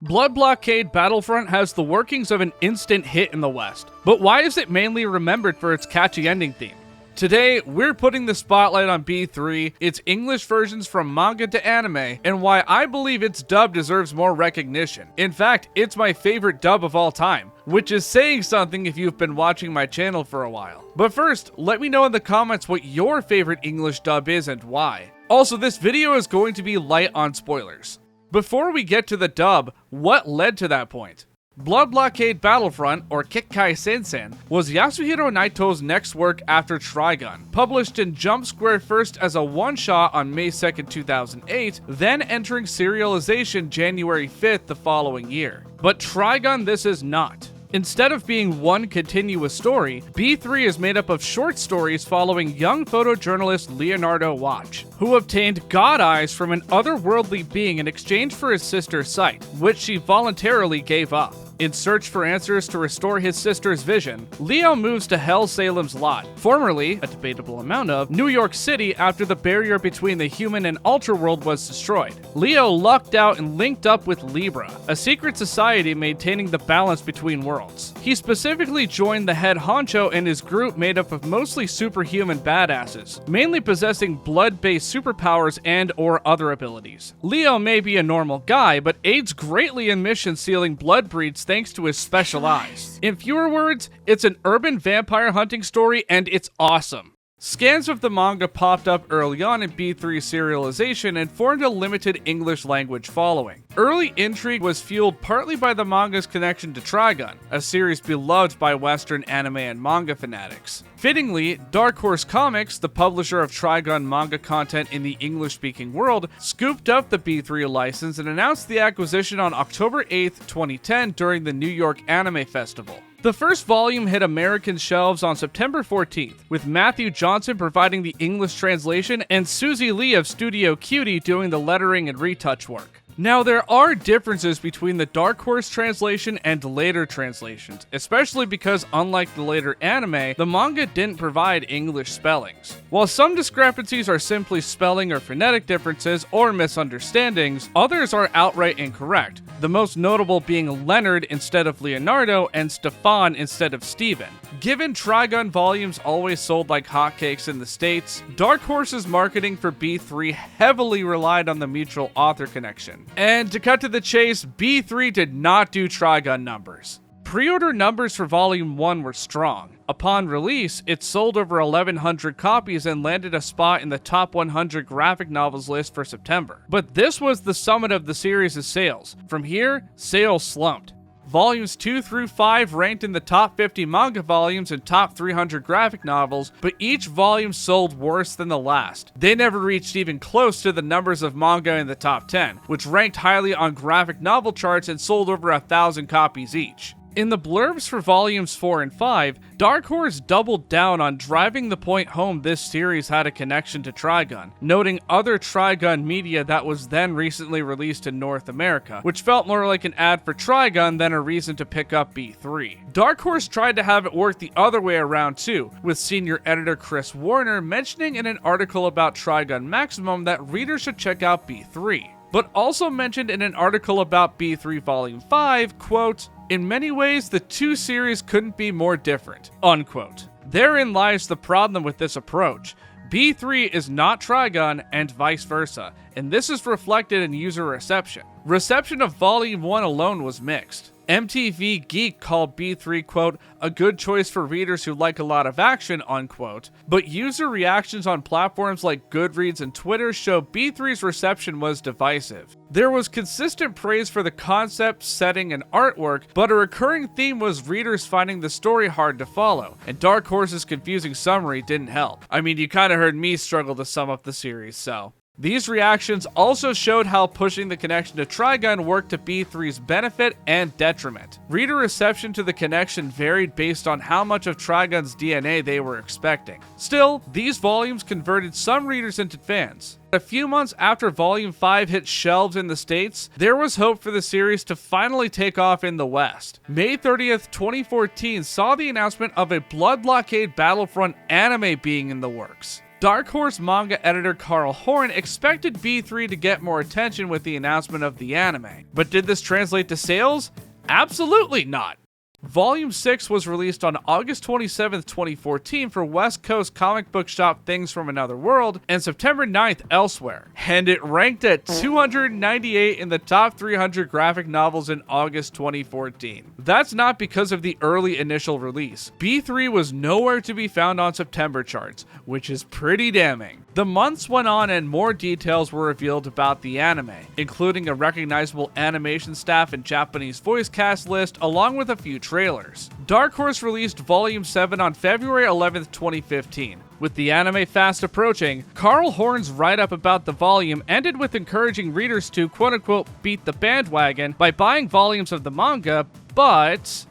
Blockade Battlefront has the workings of an instant hit in the West, but why is it mainly remembered for its catchy ending theme? Today, we're putting the spotlight on B3, its English versions from manga to anime, and why I believe its dub deserves more recognition. In fact, it's my favorite dub of all time, which is saying something if you've been watching my channel for a while. But first, let me know in the comments what your favorite English dub is and why. Also, this video is going to be light on spoilers. Before we get to the dub, what led to that point? Blockade Battlefront, or Kikkai Sensen, was Yasuhiro Naito's next work after Trigun, published in Jump Square first as a one-shot on May 2nd, 2008, then entering serialization January 5th the following year. But Trigun this is not. Instead of being one continuous story, B3 is made up of short stories following young photojournalist Leonardo Watch, who obtained god eyes from an otherworldly being in exchange for his sister's sight, which she voluntarily gave up. In search for answers to restore his sister's vision, Leo moves to Hell Salem's Lot, formerly, a debatable amount of, New York City after the barrier between the human and ultraworld was destroyed. Leo lucked out and linked up with Libra, a secret society maintaining the balance between worlds. He specifically joined the head honcho and his group made up of mostly superhuman badasses, mainly possessing blood-based superpowers and or other abilities. Leo may be a normal guy, but aids greatly in mission-sealing blood breeds thanks to his special eyes. In fewer words, it's an urban vampire hunting story and it's awesome. Scans of the manga popped up early on in B3's serialization and formed a limited English language following. Early intrigue was fueled partly by the manga's connection to Trigun, a series beloved by Western anime and manga fanatics. Fittingly, Dark Horse Comics, the publisher of Trigun manga content in the English-speaking world, scooped up the B3 license and announced the acquisition on October 8th, 2010 during the New York Anime Festival. The first volume hit American shelves on September 14th, with Matthew Johnson providing the English translation and Susie Lee of Studio Cutie doing the lettering and retouch work. Now, there are differences between the Dark Horse translation and later translations, especially because unlike the later anime, the manga didn't provide English spellings. While some discrepancies are simply spelling or phonetic differences or misunderstandings, others are outright incorrect, the most notable being Leonard instead of Leonardo and Stefan instead of Steven. Given Trigun volumes always sold like hotcakes in the States, Dark Horse's marketing for B3 heavily relied on the mutual author connection. And to cut to the chase, B3 did not do Trigun numbers. Pre-order numbers for Volume 1 were strong. Upon release, it sold over 1,100 copies and landed a spot in the top 100 graphic novels list for September. But this was the summit of the series' sales. From here, sales slumped. Volumes 2 through 5 ranked in the top 50 manga volumes and top 300 graphic novels, but each volume sold worse than the last. They never reached even close to the numbers of manga in the top 10, which ranked highly on graphic novel charts and sold over 1,000 copies each. In the blurbs for volumes 4 and 5, Dark Horse doubled down on driving the point home this series had a connection to Trigun, noting other Trigun media that was then recently released in North America, which felt more like an ad for Trigun than a reason to pick up B3. Dark Horse tried to have it work the other way around too, with senior editor Chris Warner mentioning in an article about Trigun Maximum that readers should check out B3. But also mentioned in an article about B3 Volume 5, quote, "In many ways, the two series couldn't be more different," unquote. Therein lies the problem with this approach. B3 is not Trigun and vice versa, and this is reflected in user reception. Reception of Volume 1 alone was mixed. MTV Geek called B3, quote, "a good choice for readers who like a lot of action," unquote, but user reactions on platforms like Goodreads and Twitter show B3's reception was divisive. There was consistent praise for the concept, setting, and artwork, but a recurring theme was readers finding the story hard to follow, and Dark Horse's confusing summary didn't help. I mean, you kinda heard me struggle to sum up the series, so. These reactions also showed how pushing the connection to Trigun worked to B3's benefit and detriment. Reader reception to the connection varied based on how much of Trigun's DNA they were expecting. Still, these volumes converted some readers into fans. A few months after Volume 5 hit shelves in the States, there was hope for the series to finally take off in the West. May 30th, 2014 saw the announcement of a Blockade Battlefront anime being in the works. Dark Horse manga editor Carl Horn expected B3 to get more attention with the announcement of the anime. But did this translate to sales? Absolutely not. Volume 6 was released on August 27, 2014 for West Coast comic book shop Things from Another World and September 9th elsewhere, and it ranked at 298 in the top 300 graphic novels in August 2014. That's not because of the early initial release. B3 was nowhere to be found on September charts, which is pretty damning. The months went on and more details were revealed about the anime, including a recognizable animation staff and Japanese voice cast list, along with a few trailers. Dark Horse released Volume 7 on February 11th, 2015. With the anime fast approaching, Carl Horn's write-up about the volume ended with encouraging readers to quote-unquote beat the bandwagon by buying volumes of the manga, but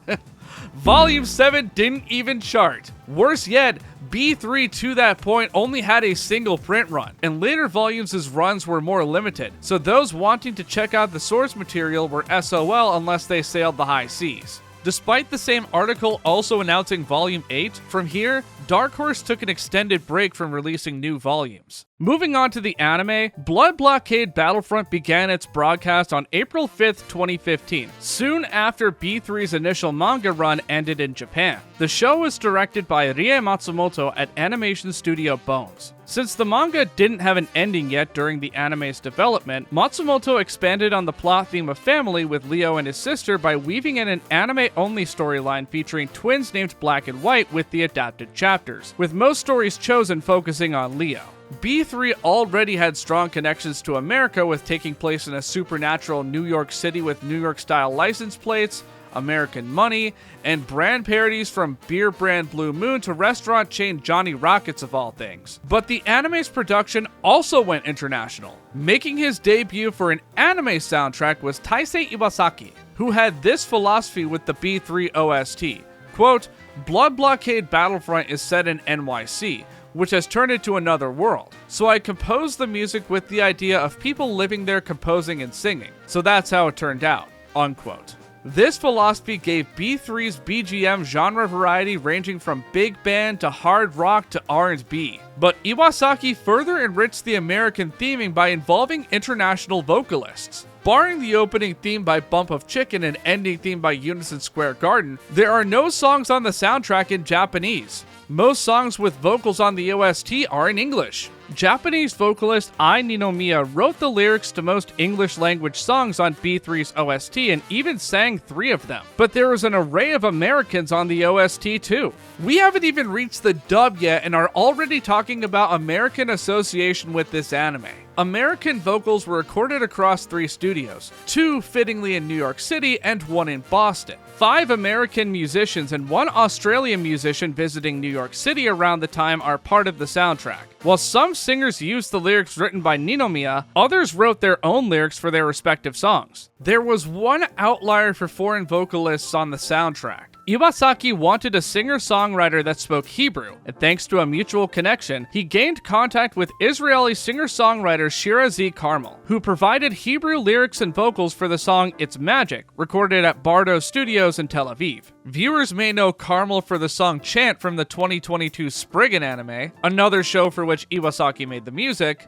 Volume 7 didn't even chart. Worse yet, B3 to that point only had a single print run, and later volumes' runs were more limited, so those wanting to check out the source material were SOL unless they sailed the high seas. Despite the same article also announcing Volume 8, from here, Dark Horse took an extended break from releasing new volumes. Moving on to the anime, Blockade Battlefront began its broadcast on April 5th, 2015, soon after B3's initial manga run ended in Japan. The show was directed by Rie Matsumoto at animation studio Bones. Since the manga didn't have an ending yet during the anime's development, Matsumoto expanded on the plot theme of family with Leo and his sister by weaving in an anime-only storyline featuring twins named Black and White with the adapted chapters, with most stories chosen focusing on Leo. B3 already had strong connections to America, with taking place in a supernatural New York City with New York-style license plates, American money, and brand parodies from beer brand Blue Moon to restaurant chain Johnny Rockets of all things. But the anime's production also went international. Making his debut for an anime soundtrack was Taisei Iwasaki, who had this philosophy with the B3 OST. Quote, Blockade Battlefront is set in NYC, which has turned into another world. So I composed the music with the idea of people living there composing and singing. So that's how it turned out, unquote. This philosophy gave B3's BGM genre variety ranging from big band to hard rock to R&B. But Iwasaki further enriched the American theming by involving international vocalists. Barring the opening theme by Bump of Chicken and ending theme by Unison Square Garden, there are no songs on the soundtrack in Japanese. Most songs with vocals on the OST are in English. Japanese vocalist Ai Ninomiya wrote the lyrics to most English-language songs on B3's OST and even sang 3 of them. But there was an array of Americans on the OST too. We haven't even reached the dub yet and are already talking about American association with this anime. American vocals were recorded across 3 studios, 2 fittingly in New York City and 1 in Boston. 5 American musicians and 1 Australian musician visiting New York City around the time are part of the soundtrack. While some singers used the lyrics written by Ninomiya, others wrote their own lyrics for their respective songs. There was one outlier for foreign vocalists on the soundtrack. Iwasaki wanted a singer-songwriter that spoke Hebrew, and thanks to a mutual connection, he gained contact with Israeli singer-songwriter Shira Z. Carmel, who provided Hebrew lyrics and vocals for the song It's Magic, recorded at Bardo Studios in Tel Aviv. Viewers may know Carmel for the song Chant from the 2022 Spriggan anime, another show for which Iwasaki made the music,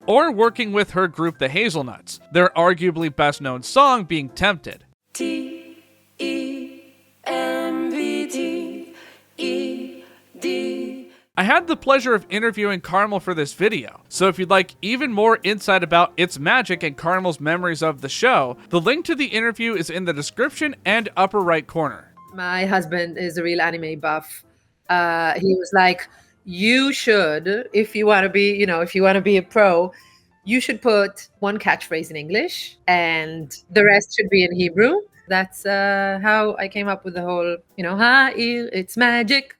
or working with her group The Hazelnuts, their arguably best-known song being Tempted. T-E-M-V-T-E-D. I had the pleasure of interviewing Carmel for this video, so if you'd like even more insight about It's Magic and Carmel's memories of the show, the link to the interview is in the description and upper right corner. My husband is a real anime buff. He was like, you should, if you want to be, if you want to be a pro, you should put 1 catchphrase in English and the rest should be in Hebrew. That's how I came up with the whole, it's magic.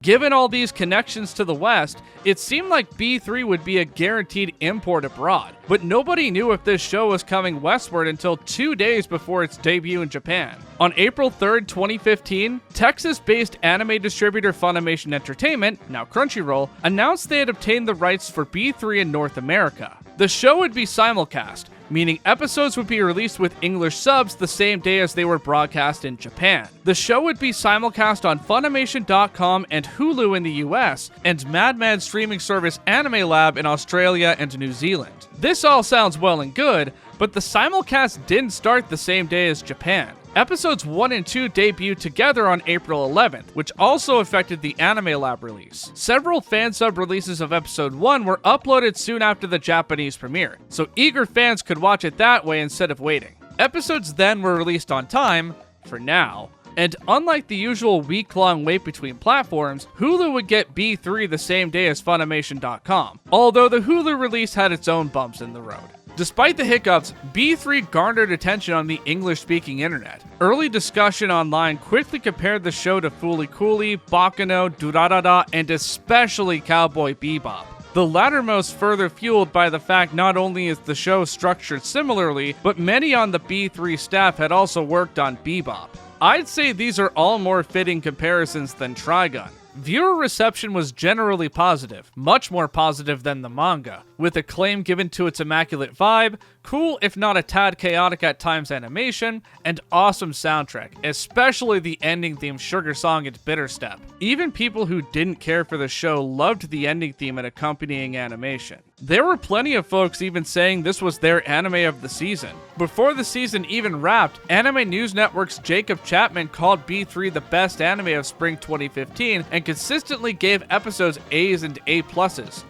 Given all these connections to the West, it seemed like B3 would be a guaranteed import abroad, but nobody knew if this show was coming westward until 2 days before its debut in Japan. On April 3rd, 2015, Texas-based anime distributor Funimation Entertainment, now Crunchyroll, announced they had obtained the rights for B3 in North America. The show would be simulcast, meaning episodes would be released with English subs the same day as they were broadcast in Japan. The show would be simulcast on Funimation.com and Hulu in the US, and Madman streaming service Anime Lab in Australia and New Zealand. This all sounds well and good, but the simulcast didn't start the same day as Japan. Episodes 1 and 2 debuted together on April 11th, which also affected the Anime Lab release. Several fan sub releases of episode 1 were uploaded soon after the Japanese premiere, so eager fans could watch it that way instead of waiting. Episodes then were released on time, for now, and unlike the usual week-long wait between platforms, Hulu would get B3 the same day as Funimation.com, although the Hulu release had its own bumps in the road. Despite the hiccups, B3 garnered attention on the English-speaking internet. Early discussion online quickly compared the show to Fooly Cooly, Baccano, Durarara, and especially Cowboy Bebop. The lattermost further fueled by the fact not only is the show structured similarly, but many on the B3 staff had also worked on Bebop. I'd say these are all more fitting comparisons than Trigun. Viewer reception was generally positive, much more positive than the manga, with acclaim given to its immaculate vibe, cool if not a tad chaotic at times animation, and awesome soundtrack, especially the ending theme Sugar Song and Bitter Step. Even people who didn't care for the show loved the ending theme and accompanying animation. There were plenty of folks even saying this was their anime of the season. Before the season even wrapped, Anime News Network's Jacob Chapman called B3 the best anime of spring 2015 and consistently gave episodes A's and A+.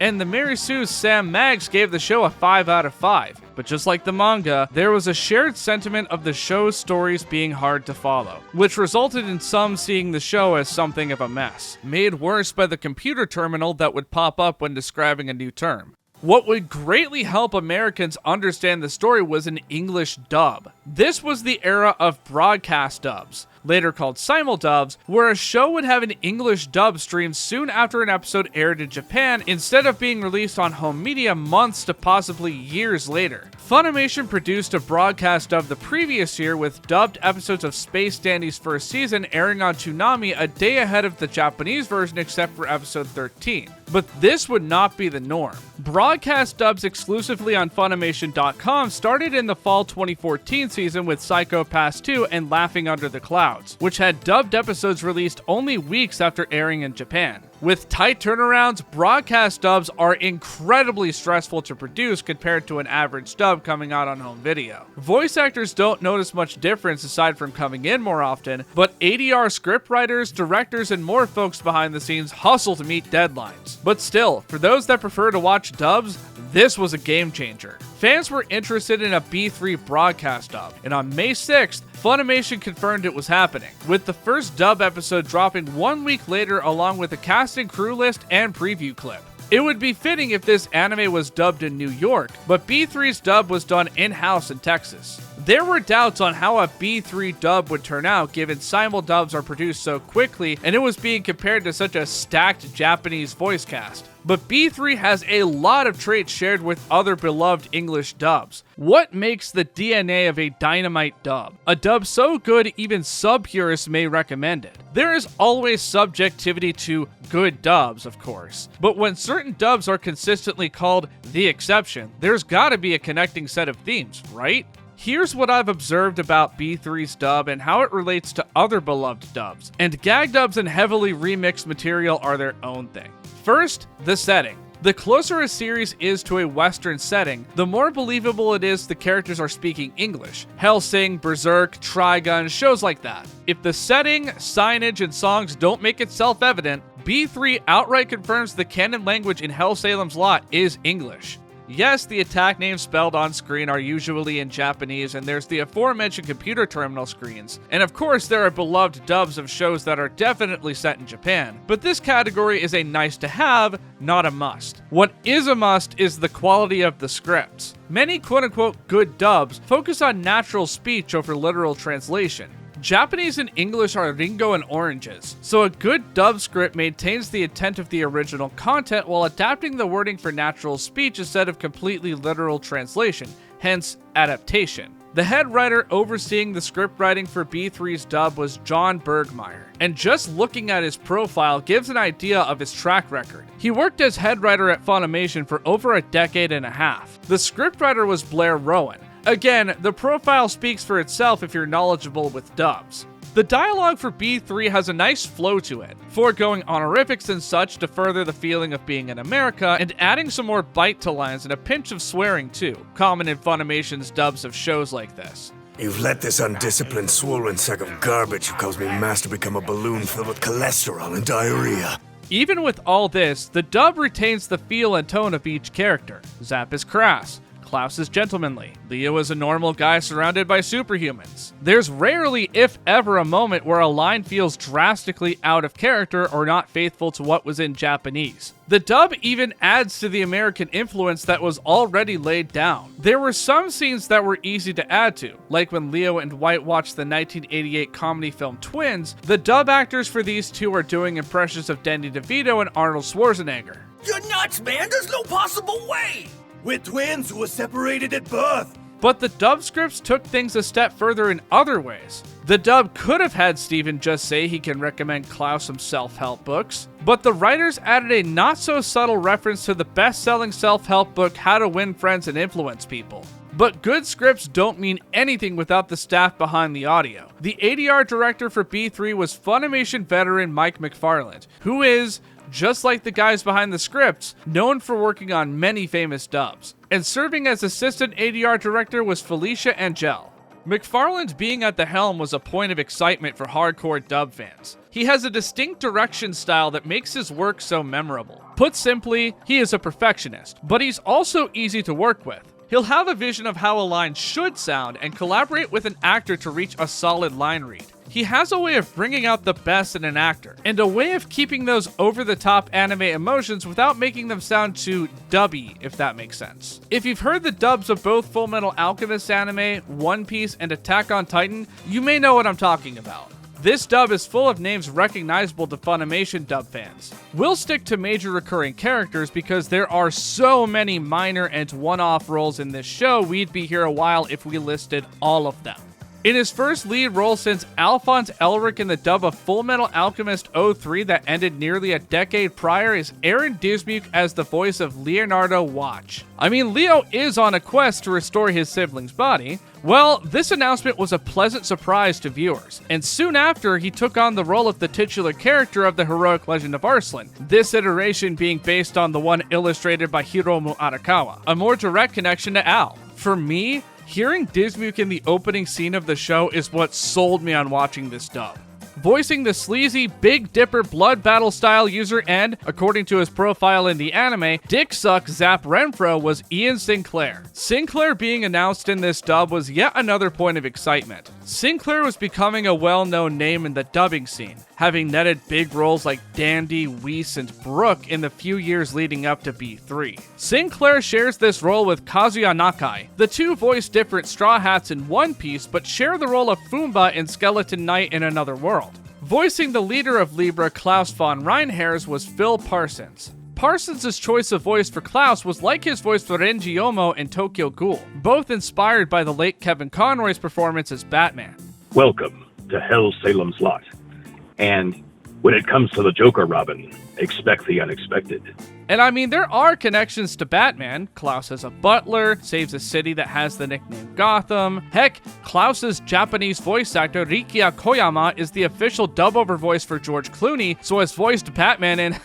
And the Mary Sue's Sam Maggs gave the show a 5 out of 5. But just like the manga, there was a shared sentiment of the show's stories being hard to follow, which resulted in some seeing the show as something of a mess, made worse by the computer terminal that would pop up when describing a new term. What would greatly help Americans understand the story was an English dub. This was the era of broadcast dubs, later called Simuldubs, where a show would have an English dub streamed soon after an episode aired in Japan instead of being released on home media months to possibly years later. Funimation produced a broadcast dub the previous year with dubbed episodes of Space Dandy's first season airing on Toonami a day ahead of the Japanese version except for episode 13. But this would not be the norm. Broadcast dubs exclusively on Funimation.com started in the fall 2014 season with Psycho Pass 2 and Laughing Under the Clouds, which had dubbed episodes released only weeks after airing in Japan. With tight turnarounds, broadcast dubs are incredibly stressful to produce compared to an average dub coming out on home video. Voice actors don't notice much difference aside from coming in more often, but ADR scriptwriters, directors, and more folks behind the scenes hustle to meet deadlines. But still, for those that prefer to watch dubs, this was a game changer. Fans were interested in a B3 broadcast dub, and on May 6th, Funimation confirmed it was happening, with the first dub episode dropping 1 week later along with a cast and crew list and preview clip. It would be fitting if this anime was dubbed in New York, but B3's dub was done in-house in Texas. There were doubts on how a B3 dub would turn out given Simuldubs are produced so quickly and it was being compared to such a stacked Japanese voice cast. But B3 has a lot of traits shared with other beloved English dubs. What makes the DNA of a dynamite dub? A dub so good even sub-purists may recommend it. There is always subjectivity to good dubs, of course, but when certain dubs are consistently called the exception, there's gotta be a connecting set of themes, right? Here's what I've observed about B3's dub and how it relates to other beloved dubs, and gag dubs and heavily remixed material are their own thing. First, the setting. The closer a series is to a Western setting, the more believable it is the characters are speaking English. Hellsing, Berserk, Trigun, shows like that. If the setting, signage, and songs don't make it self-evident, B3 outright confirms the canon language in Hellsalem's lot is English. Yes, the attack names spelled on screen are usually in Japanese, and there's the aforementioned computer terminal screens. And of course, there are beloved dubs of shows that are definitely set in Japan. But this category is a nice to have, not a must. What is a must is the quality of the scripts. Many quote-unquote good dubs focus on natural speech over literal translation. Japanese and English are lingo and oranges, so a good dub script maintains the intent of the original content while adapting the wording for natural speech instead of completely literal translation, hence adaptation. The head writer overseeing the script writing for B3's dub was John Bergmeyer, and just looking at his profile gives an idea of his track record. He worked as head writer at Funimation for over a decade and a half. The scriptwriter was Blair Rowan, Again, the profile speaks for itself if you're knowledgeable with dubs. The dialogue for B3 has a nice flow to it, foregoing honorifics and such to further the feeling of being in America, and adding some more bite to lines and a pinch of swearing too, common in Funimation's dubs of shows like this. You've let this undisciplined, swollen sack of garbage who calls me master become a balloon filled with cholesterol and diarrhea. Even with all this, the dub retains the feel and tone of each character. Zap is crass. Klaus is gentlemanly. Leo is a normal guy surrounded by superhumans. There's rarely, if ever, a moment where a line feels drastically out of character or not faithful to what was in Japanese. The dub even adds to the American influence that was already laid down. There were some scenes that were easy to add to, like when Leo and White watched the 1988 comedy film Twins. The dub actors for these two are doing impressions of Danny DeVito and Arnold Schwarzenegger. You're nuts, man! There's no possible way! We're twins who were separated at birth! But the dub scripts took things a step further in other ways. The dub could have had Steven just say he can recommend Klaus some self-help books, but the writers added a not-so-subtle reference to the best-selling self-help book How to Win Friends and Influence People. But good scripts don't mean anything without the staff behind the audio. The ADR director for B3 was Funimation veteran Mike McFarland, who is, just like the guys behind the scripts, known for working on many famous dubs. And serving as assistant ADR director was Felicia Angel. McFarland being at the helm was a point of excitement for hardcore dub fans. He has a distinct direction style that makes his work so memorable. Put simply, he is a perfectionist, but he's also easy to work with. He'll have a vision of how a line should sound and collaborate with an actor to reach a solid line read. He has a way of bringing out the best in an actor, and a way of keeping those over-the-top anime emotions without making them sound too dubby, if that makes sense. If you've heard the dubs of both Fullmetal Alchemist anime, One Piece, and Attack on Titan, you may know what I'm talking about. This dub is full of names recognizable to Funimation dub fans. We'll stick to major recurring characters because there are so many minor and one-off roles in this show, we'd be here a while if we listed all of them. In his first lead role since Alphonse Elric in the dub of Fullmetal Alchemist 03 that ended nearly a decade prior is Aaron Dismuke as the voice of Leonardo Watch. I mean, Leo is on a quest to restore his sibling's body. Well, this announcement was a pleasant surprise to viewers, and soon after, he took on the role of the titular character of the heroic legend of Arslan, this iteration being based on the one illustrated by Hiromu Arakawa, a more direct connection to Al. For me, hearing Dismuke in the opening scene of the show is what sold me on watching this dub. Voicing the sleazy Big Dipper blood battle style user and, according to his profile in the anime, Dick Suck Zap Renfro was Ian Sinclair. Sinclair being announced in this dub was yet another point of excitement. Sinclair was becoming a well-known name in the dubbing scene, having netted big roles like Dandy, Weiss, and Brooke in the few years leading up to B3. Sinclair shares this role with Kazuya Nakai. The two voice different Straw Hats in One Piece, but share the role of Fumba in Skeleton Knight in Another World. Voicing the leader of Libra, Klaus von Reinherz, was Phil Parsons. Parsons' choice of voice for Klaus was like his voice for Renji Omo in Tokyo Ghoul, both inspired by the late Kevin Conroy's performance as Batman. Welcome to Hell Salem's Lot. And when it comes to the Joker, Robin, expect the unexpected. And I mean, there are connections to Batman. Klaus is a butler, saves a city that has the nickname Gotham. Heck, Klaus's Japanese voice actor, Rikia Koyama, is the official dub-over voice for George Clooney, so has voiced Batman in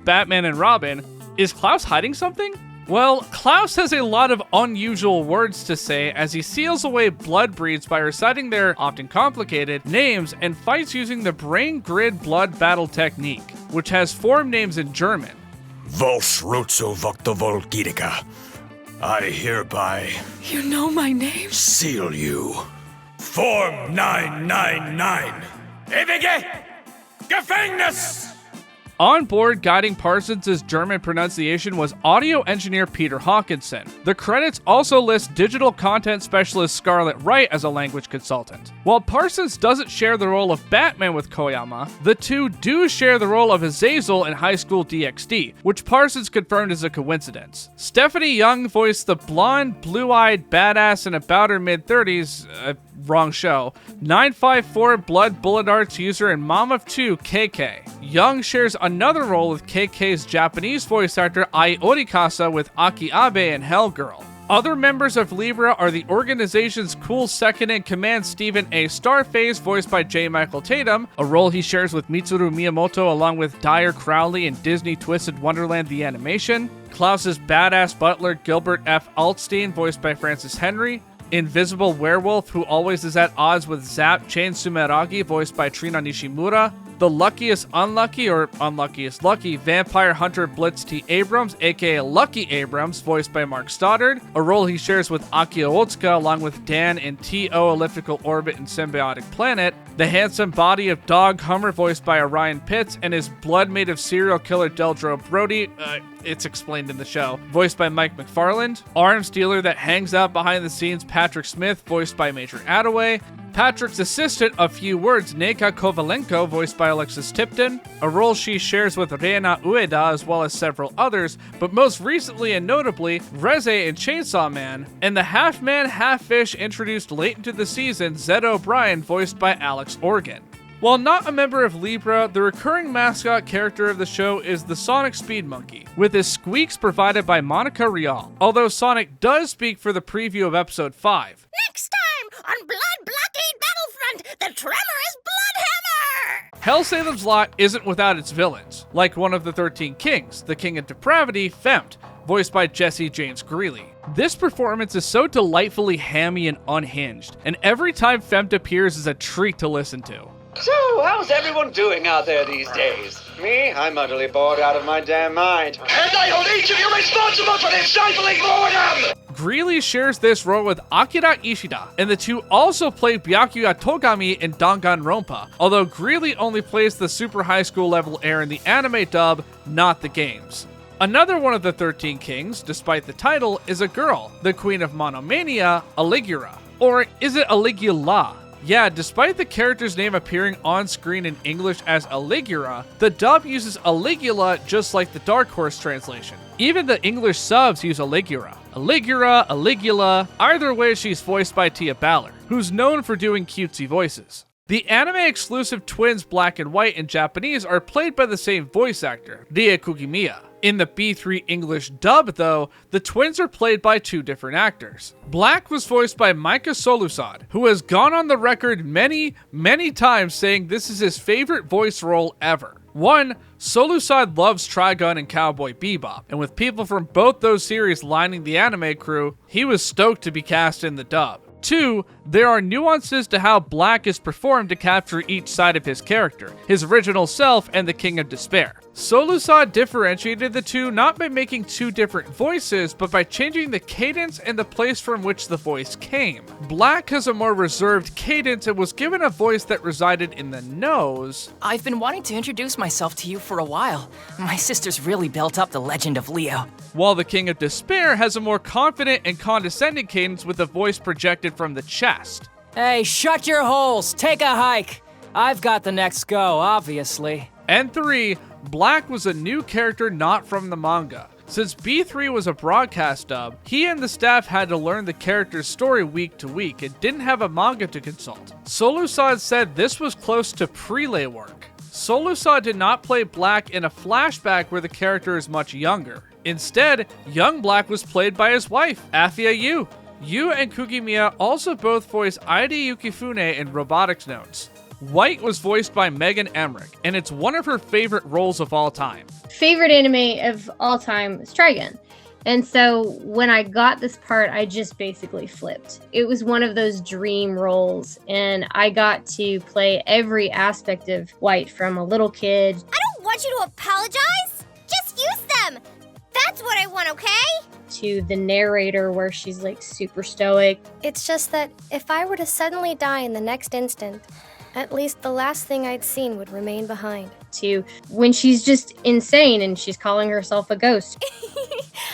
Batman and Robin. Is Klaus hiding something? Well, Klaus has a lot of unusual words to say as he seals away blood breeds by reciting their, often complicated, names and fights using the brain grid blood battle technique, which has form names in German. Volsh Rozo Voktovol Gidika. I hereby... You know my name? Seal you. Form 999. Ewige Gefängnis! On board guiding Parsons' German pronunciation was audio engineer Peter Hawkinson. The credits also list digital content specialist Scarlett Wright as a language consultant. While Parsons doesn't share the role of Batman with Koyama, the two do share the role of Azazel in High School DxD, which Parsons confirmed is a coincidence. Stephanie Young voiced the blonde, blue-eyed badass in about her mid-30s, wrong show, 954 Blood Bullet Arts user and mom of two, KK. Young shares another role with KK's Japanese voice actor Ai Orikasa with Aki Abe in Hellgirl. Other members of Libra are the organization's cool second-in-command Stephen A. Starface, voiced by J. Michael Tatum, a role he shares with Mitsuru Miyamoto along with Dyer Crowley in Disney Twisted Wonderland the Animation. Klaus's badass butler Gilbert F. Altstein, voiced by Francis Henry. Invisible Werewolf, who always is at odds with Zap Chain Sumeragi, voiced by Trina Nishimura. The luckiest unlucky, or unluckiest lucky, vampire hunter Blitz T. Abrams, aka Lucky Abrams, voiced by Mark Stoddard, a role he shares with Akio Otsuka along with Dan in T.O. Elliptical Orbit and Symbiotic Planet. The handsome body of Dog Hummer, voiced by Orion Pitts, and his blood made of serial killer Deldro Brody, it's explained in the show, voiced by Mike McFarland. Arms dealer that hangs out behind the scenes Patrick Smith, voiced by Major Attaway. Patrick's assistant, A Few Words, Neka Kovalenko, voiced by Alexis Tipton, a role she shares with Reina Ueda as well as several others, but most recently and notably, Reze in Chainsaw Man, and the half-man, half-fish introduced late into the season, Zed O'Brien, voiced by Alex Organ. While not a member of Libra, the recurring mascot character of the show is the Sonic Speed Monkey, with his squeaks provided by Monica Rial, although Sonic does speak for the preview of episode 5. Next time on Blockade Battlefront, the tremor is Bloodhammer! Hell Salem's Lot isn't without its villains, like one of the 13 Kings, the King of Depravity, Fempt, voiced by Jesse James Greeley. This performance is so delightfully hammy and unhinged, and every time Fempt appears is a treat to listen to. So, how's everyone doing out there these days? Me? I'm utterly bored out of my damn mind. And I hold each of you responsible for this stifling boredom! Greeley shares this role with Akira Ishida, and the two also play Byakuya Togami in Danganronpa, although Greeley only plays the super high school level heir in the anime dub, not the games. Another one of the 13 Kings, despite the title, is a girl, the Queen of Monomania, Aligura. Or is it Aligula? Yeah, despite the character's name appearing on screen in English as Aligura, the dub uses Aligula just like the Dark Horse translation. Even the English subs use Aligura. Aligura, Aligula, either way she's voiced by Tia Ballard, who's known for doing cutesy voices. The anime-exclusive twins Black and White in Japanese are played by the same voice actor, Rie Kugimiya. In the B3 English dub, though, the twins are played by two different actors. Black was voiced by Micah Solusad, who has gone on the record many times saying this is his favorite voice role ever. 1. Solusad loves Trigun and Cowboy Bebop, and with people from both those series lining the anime crew, he was stoked to be cast in the dub. 2. There are nuances to how Black is performed to capture each side of his character, his original self and the King of Despair. Solusad differentiated the two not by making two different voices, but by changing the cadence and the place from which the voice came. Black has a more reserved cadence and was given a voice that resided in the nose. I've been wanting to introduce myself to you for a while. My sister's really built up the legend of Leo. While the King of Despair has a more confident and condescending cadence with a voice projected from the chest. Hey, shut your holes! Take a hike! I've got the next go, obviously. And 3. Black was a new character not from the manga. Since B3 was a broadcast dub, he and the staff had to learn the character's story week to week and didn't have a manga to consult. Solusad said this was close to prelay work. Solusad did not play Black in a flashback where the character is much younger. Instead, young Black was played by his wife, Athia Yu. Yu and Kugimiya also both voice Aide Yukifune in Robotics Notes. White was voiced by Megan Emmerich, and it's one of her favorite roles of all time. Favorite anime of all time is Trigun. And so when I got this part, I just basically flipped. It was one of those dream roles, and I got to play every aspect of White from a little kid. I don't want you to apologize. Just use them. That's what I want, okay? To the narrator where she's like super stoic. It's just that if I were to suddenly die in the next instant, at least the last thing I'd seen would remain behind. To when she's just insane and she's calling herself a ghost.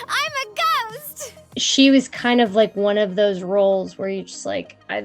I'm a ghost! She was kind of like one of those roles where you're just like, I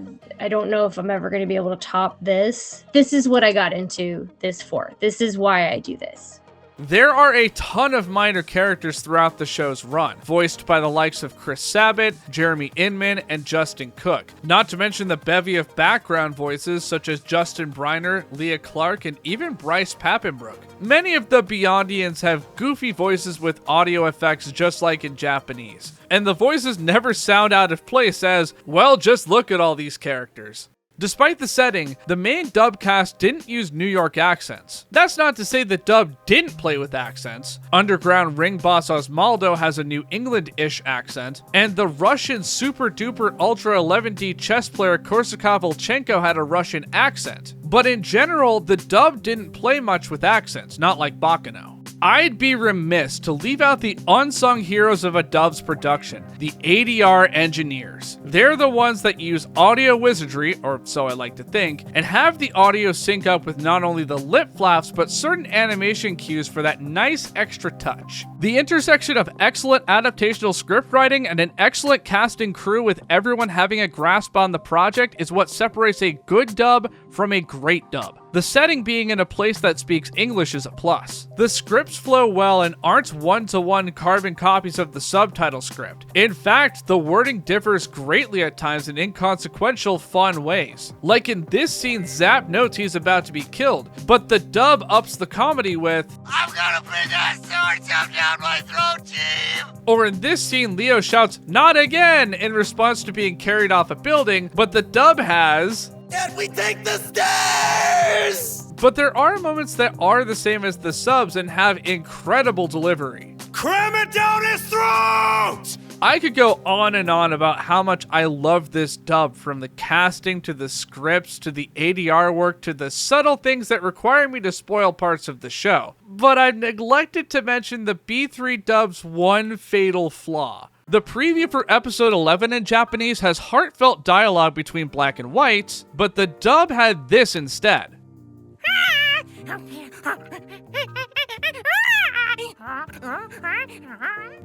don't know if I'm ever going to be able to top this. This is what I got into this for. This is why I do this. There are a ton of minor characters throughout the show's run, voiced by the likes of Chris Sabat, Jeremy Inman, and Justin Cook, not to mention the bevy of background voices such as Justin Briner, Leah Clark, and even Bryce Papenbrook. Many of the Beyondians have goofy voices with audio effects just like in Japanese, and the voices never sound out of place as, well, just look at all these characters. Despite the setting, the main dub cast didn't use New York accents. That's not to say the dub didn't play with accents. Underground ring boss Osmaldo has a New England-ish accent, and the Russian super-duper Ultra 11D chess player Korsakov Volchenko had a Russian accent. But in general, the dub didn't play much with accents, not like Baccano. I'd be remiss to leave out the unsung heroes of a dub's production, the ADR engineers. They're the ones that use audio wizardry, or so I like to think, and have the audio sync up with not only the lip flaps, but certain animation cues for that nice extra touch. The intersection of excellent adaptational script writing and an excellent casting crew with everyone having a grasp on the project is what separates a good dub from a great dub. The setting being in a place that speaks English is a plus. The scripts flow well and aren't one-to-one carbon copies of the subtitle script. In fact, the wording differs greatly at times in inconsequential, fun ways. Like in this scene, Zap notes he's about to be killed, but the dub ups the comedy with, "I'm gonna bring that sword shoved down my throat, team!" Or in this scene, Leo shouts, "Not again!" in response to being carried off a building, but the dub has, "Can we take the stairs?" But there are moments that are the same as the subs and have incredible delivery. "Cram it down his throat!" I could go on and on about how much I love this dub, from the casting to the scripts to the ADR work to the subtle things that require me to spoil parts of the show. But I've neglected to mention the B3 dub's one fatal flaw. The preview for episode 11 in Japanese has heartfelt dialogue between black and whites, but the dub had this instead.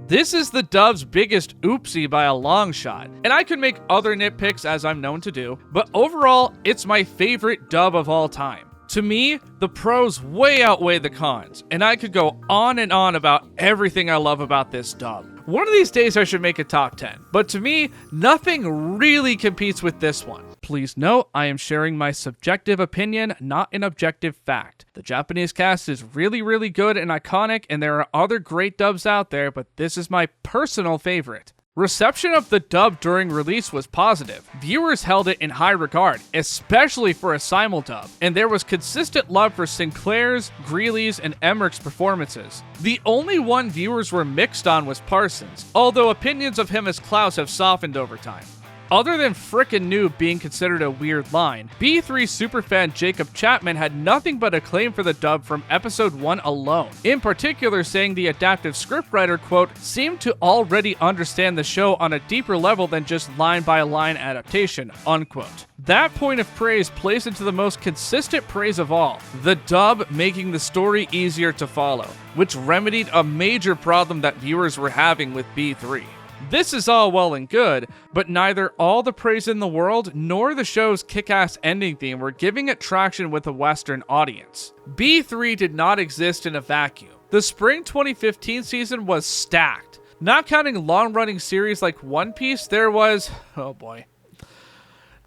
This is the dub's biggest oopsie by a long shot, and I could make other nitpicks as I'm known to do, but overall, it's my favorite dub of all time. To me, the pros way outweigh the cons, and I could go on and on about everything I love about this dub. One of these days I should make a top 10, but to me, nothing really competes with this one. Please note, I am sharing my subjective opinion, not an objective fact. The Japanese cast is really, really good and iconic, and there are other great dubs out there, but this is my personal favorite. Reception of the dub during release was positive. Viewers held it in high regard, especially for a Simuldub, and there was consistent love for Sinclair's, Greeley's, and Emmerich's performances. The only one viewers were mixed on was Parsons, although opinions of him as Klaus have softened over time. Other than frickin' noob being considered a weird line, B3 superfan Jacob Chapman had nothing but acclaim for the dub from episode 1 alone, in particular saying the adaptive scriptwriter, quote, seemed to already understand the show on a deeper level than just line-by-line adaptation, unquote. That point of praise plays into the most consistent praise of all, the dub making the story easier to follow, which remedied a major problem that viewers were having with B3. This is all well and good, but neither all the praise in the world nor the show's kick-ass ending theme were giving it traction with a Western audience. B3 did not exist in a vacuum. The spring 2015 season was stacked. Not counting long-running series like One Piece, there was, oh boy,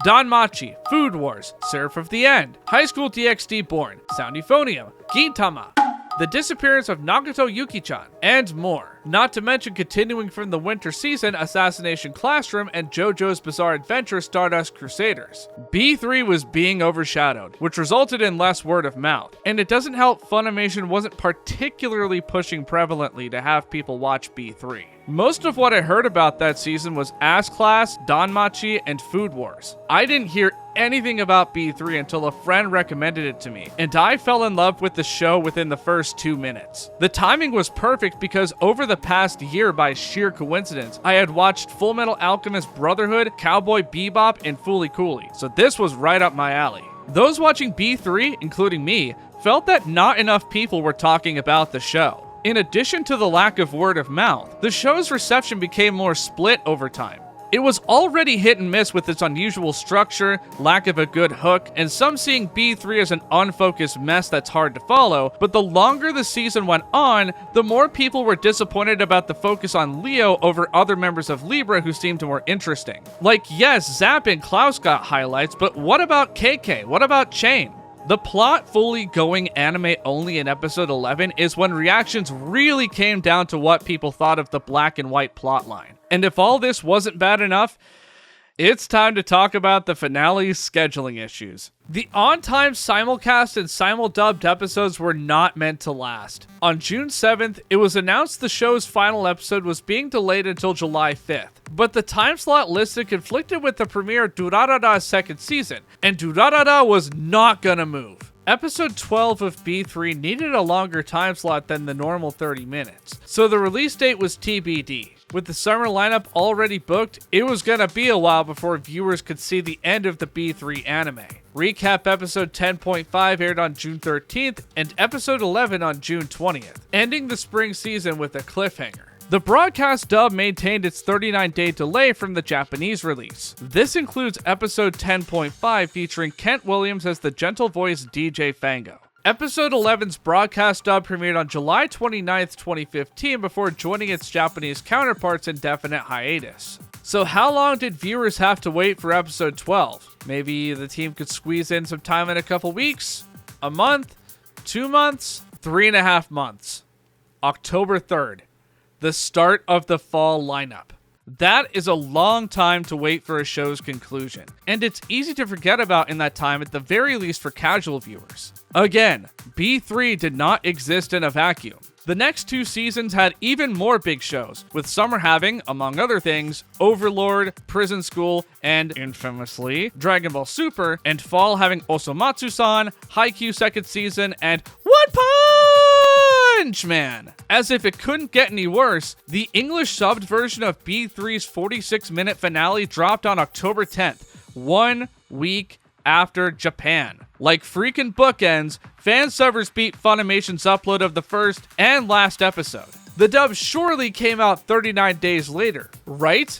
Danmachi, Food Wars, Seraph of the End, High School DxD Born, Sound Euphonium, Gintama, The Disappearance of Nagato Yuki-chan, and more. Not to mention continuing from the winter season, Assassination Classroom and JoJo's Bizarre Adventure Stardust Crusaders. B3 was being overshadowed, which resulted in less word of mouth. And it doesn't help Funimation wasn't particularly pushing prevalently to have people watch B3. Most of what I heard about that season was Ass Class, Danmachi, and Food Wars. I didn't hear anything about B3 until a friend recommended it to me, and I fell in love with the show within the first 2 minutes. The timing was perfect because over the past year, by sheer coincidence, I had watched Full Metal Alchemist Brotherhood, Cowboy Bebop, and Fooly Cooly, so this was right up my alley. Those watching B3, including me, felt that not enough people were talking about the show. In addition to the lack of word of mouth, the show's reception became more split over time. It was already hit and miss with its unusual structure, lack of a good hook, and some seeing B3 as an unfocused mess that's hard to follow, but the longer the season went on, the more people were disappointed about the focus on Leo over other members of Libra who seemed more interesting. Like, yes, Zapp and Klaus got highlights, but what about KK? What about Chain? The plot fully going anime only in episode 11 is when reactions really came down to what people thought of the black and white plotline. And if all this wasn't bad enough, it's time to talk about the finale's scheduling issues. The on-time simulcast and simuldubbed episodes were not meant to last. On June 7th, it was announced the show's final episode was being delayed until July 5th. But the time slot listed conflicted with the premiere of Durarara's second season, and Durarara was not gonna move. Episode 12 of B3 needed a longer time slot than the normal 30 minutes, so the release date was TBD. With the summer lineup already booked, it was gonna be a while before viewers could see the end of the B3 anime. Recap episode 10.5 aired on June 13th, and episode 11 on June 20th, ending the spring season with a cliffhanger. The broadcast dub maintained its 39-day delay from the Japanese release. This includes episode 10.5 featuring Kent Williams as the gentle voice DJ Fango. Episode 11's broadcast dub premiered on July 29th, 2015 before joining its Japanese counterparts in definite hiatus. So how long did viewers have to wait for episode 12? Maybe the team could squeeze in some time in a couple weeks? A month? 2 months? 3.5 months. October 3rd. The start of the fall lineup. That is a long time to wait for a show's conclusion, and it's easy to forget about in that time at the very least for casual viewers. Again, B3 did not exist in a vacuum. The next 2 seasons had even more big shows, with summer having, among other things, Overlord, Prison School, and, infamously, Dragon Ball Super, and fall having Osomatsu-san, Haikyuu second season, and One Punch Man! As if it couldn't get any worse, the English subbed version of B3's 46-minute finale dropped on October 10th, 1 week after Japan. Like freaking bookends, Fansubbers beat Funimation's upload of the first and last episode. The dub surely came out 39 days later, right?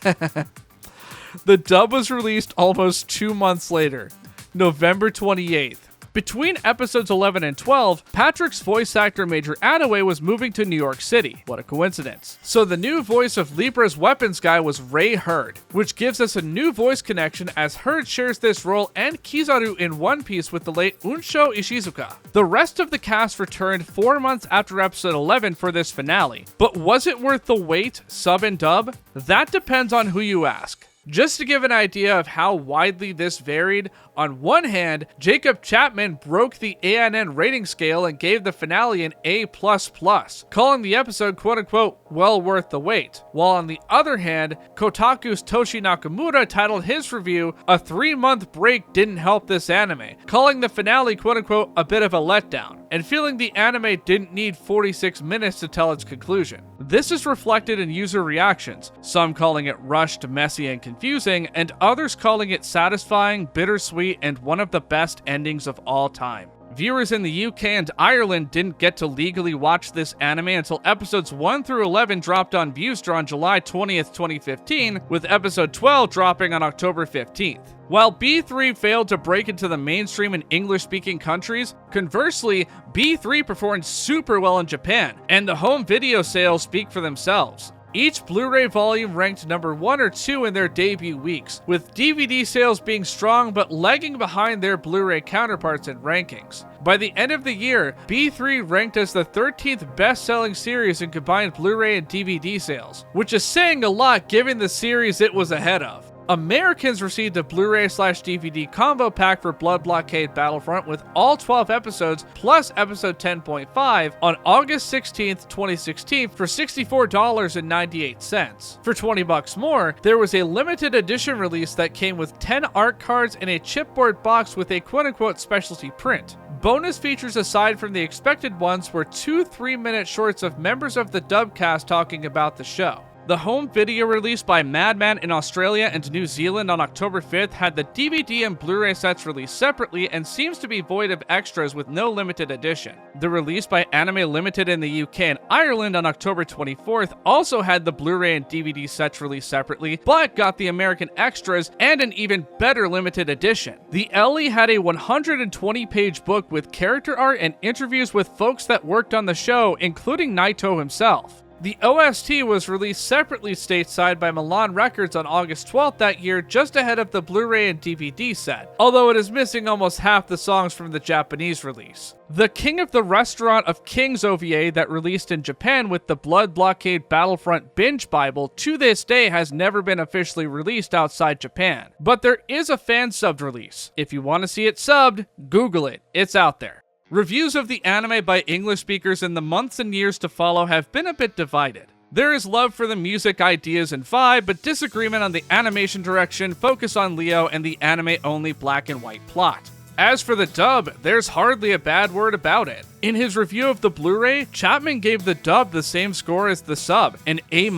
The dub was released almost 2 months later, November 28th. Between episodes 11 and 12, Patrick's voice actor Major Attaway was moving to New York City. What a coincidence. So the new voice of Libra's weapons guy was Ray Hurd, which gives us a new voice connection as Hurd shares this role and Kizaru in One Piece with the late Unsho Ishizuka. The rest of the cast returned 4 months after episode 11 for this finale. But was it worth the wait, sub and dub? That depends on who you ask. Just to give an idea of how widely this varied, on one hand, Jacob Chapman broke the ANN rating scale and gave the finale an A++, calling the episode quote-unquote well worth the wait, while on the other hand, Kotaku's Toshi Nakamura titled his review, "A 3-month break didn't help this anime," calling the finale quote-unquote a bit of a letdown, and feeling the anime didn't need 46 minutes to tell its conclusion. This is reflected in user reactions, some calling it rushed, messy, and confusing, and others calling it satisfying, bittersweet, and one of the best endings of all time. Viewers in the UK and Ireland didn't get to legally watch this anime until episodes 1 through 11 dropped on Viewstar on July 20th, 2015, with episode 12 dropping on October 15th. While B3 failed to break into the mainstream in English-speaking countries, conversely, B3 performed super well in Japan, and the home video sales speak for themselves. Each Blu-ray volume ranked number 1 or 2 in their debut weeks, with DVD sales being strong but lagging behind their Blu-ray counterparts in rankings. By the end of the year, B3 ranked as the 13th best-selling series in combined Blu-ray and DVD sales, which is saying a lot given the series it was ahead of. Americans received a Blu-ray/DVD combo pack for Blockade Battlefront with all 12 episodes plus episode 10.5 on August 16th, 2016 for $64.98. For $20 more, there was a limited edition release that came with 10 art cards and a chipboard box with a quote-unquote specialty print. Bonus features aside from the expected ones were 2 3-minute shorts of members of the dub cast talking about the show. The home video release by Madman in Australia and New Zealand on October 5th had the DVD and Blu-ray sets released separately and seems to be void of extras with no limited edition. The release by Anime Limited in the UK and Ireland on October 24th also had the Blu-ray and DVD sets released separately, but got the American extras and an even better limited edition. The LE had a 120-page book with character art and interviews with folks that worked on the show, including Naito himself. The OST was released separately stateside by Milan Records on August 12th that year, just ahead of the Blu-ray and DVD set, although it is missing almost half the songs from the Japanese release. The King of the Restaurant of Kings OVA that released in Japan with the Blockade Battlefront binge Bible to this day has never been officially released outside Japan, but there is a fan-subbed release. If you want to see it subbed, Google it, it's out there. Reviews of the anime by English speakers in the months and years to follow have been a bit divided. There is love for the music, ideas, and vibe, but disagreement on the animation direction, focus on Leo, and the anime-only black and white plot. As for the dub, there's hardly a bad word about it. In his review of the Blu-ray, Chapman gave the dub the same score as the sub, an A-,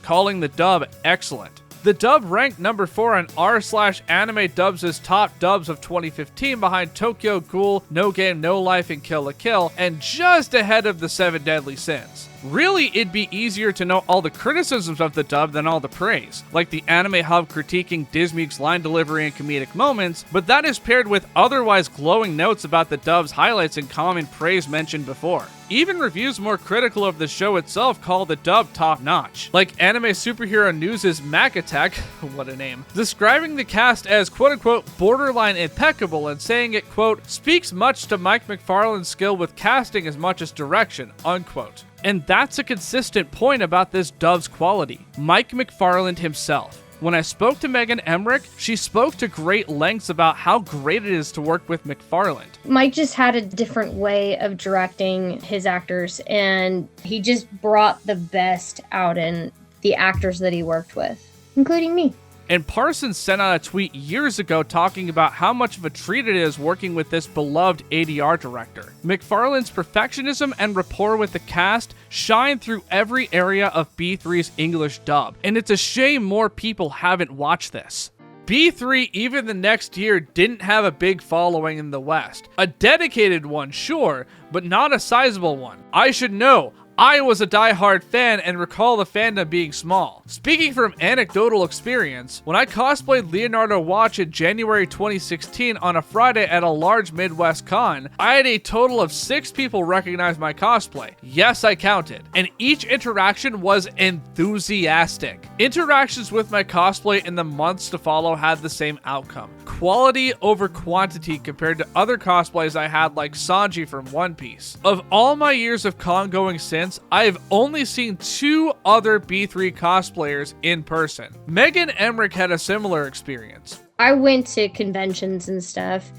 calling the dub excellent. The dub ranked number 4 on r/anime dubs' top dubs of 2015 behind Tokyo Ghoul, No Game No Life, and Kill la Kill, and just ahead of the 7 Deadly Sins. Really, it'd be easier to know all the criticisms of the dub than all the praise, like the Anime Hub critiquing Dismuke's line delivery and comedic moments, but that is paired with otherwise glowing notes about the dub's highlights and common praise mentioned before. Even reviews more critical of the show itself call the dub top-notch, like Anime Superhero News' Mac Attack, what a name, describing the cast as quote-unquote borderline impeccable and saying it, quote, speaks much to Mike McFarlane's skill with casting as much as direction, unquote. And that's a consistent point about this dub's quality. Mike McFarlane himself. When I spoke to Megan Emmerich, she spoke to great lengths about how great it is to work with McFarlane. Mike just had a different way of directing his actors, and he just brought the best out in the actors that he worked with, including me. And Parsons sent out a tweet years ago talking about how much of a treat it is working with this beloved ADR director. McFarlane's perfectionism and rapport with the cast shine through every area of B3's English dub, and it's a shame more people haven't watched this. B3, even the next year, didn't have a big following in the West. A dedicated one, sure, but not a sizable one. I should know. I was a die-hard fan and recall the fandom being small. Speaking from anecdotal experience, when I cosplayed Leonardo Watch in January 2016 on a Friday at a large Midwest con, I had a total of 6 people recognize my cosplay. Yes, I counted. And each interaction was enthusiastic. Interactions with my cosplay in the months to follow had the same outcome. Quality over quantity compared to other cosplays I had like Sanji from One Piece. Of all my years of con going since, I have only seen 2 other B3 cosplayers in person. Megan Emmerich had a similar experience. I went to conventions and stuff.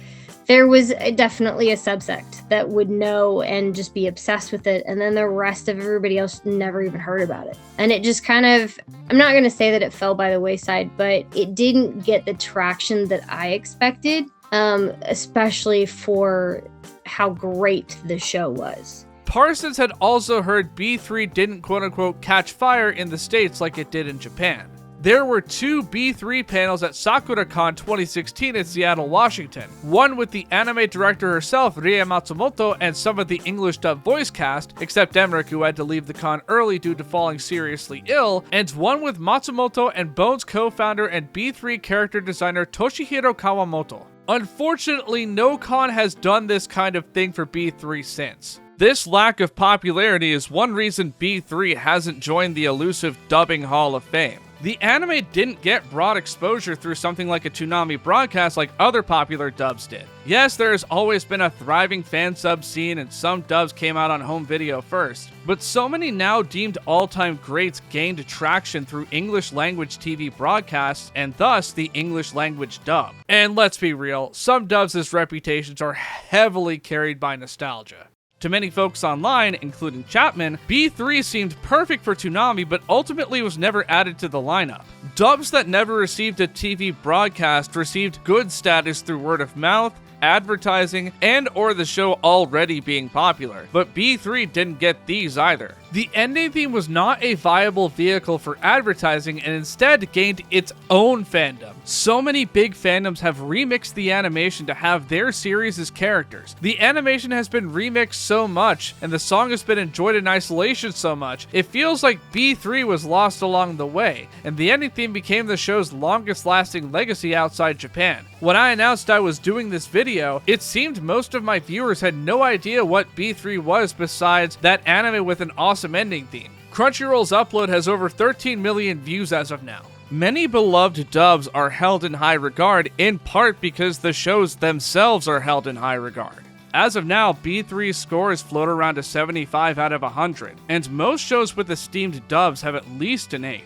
There was definitely a subsect that would know and just be obsessed with it, and then the rest of everybody else never even heard about it. And it just kind of, I'm not going to say that it fell by the wayside, but it didn't get the traction that I expected, especially for how great the show was. Parsons had also heard B3 didn't quote-unquote catch fire in the States like it did in Japan. There were 2 B3 panels at SakuraCon 2016 in Seattle, Washington. One with the anime director herself, Rie Matsumoto, and some of the English dub voice cast, except Emmerich, who had to leave the con early due to falling seriously ill, and one with Matsumoto and Bones co-founder and B3 character designer Toshihiro Kawamoto. Unfortunately, no con has done this kind of thing for B3 since. This lack of popularity is one reason B3 hasn't joined the elusive Dubbing Hall of Fame. The anime didn't get broad exposure through something like a Toonami broadcast like other popular dubs did. Yes, there has always been a thriving fan sub scene and some dubs came out on home video first, but so many now deemed all-time greats gained traction through English language TV broadcasts and thus the English language dub. And let's be real, some dubs' reputations are heavily carried by nostalgia. To many folks online, including Chapman, B3 seemed perfect for Toonami but ultimately was never added to the lineup. Dubs that never received a TV broadcast received good status through word of mouth, advertising, and or the show already being popular, but B3 didn't get these either. The ending theme was not a viable vehicle for advertising and instead gained its own fandom. So many big fandoms have remixed the animation to have their series as characters. The animation has been remixed so much, and the song has been enjoyed in isolation so much, it feels like B3 was lost along the way, and the ending theme became the show's longest lasting legacy outside Japan. When I announced I was doing this video, it seemed most of my viewers had no idea what B3 was besides that anime with an awesome ending theme. Crunchyroll's upload has over 13 million views as of now. Many beloved dubs are held in high regard, in part because the shows themselves are held in high regard. As of now, B3's scores float around a 75 out of 100, and most shows with esteemed dubs have at least an 8.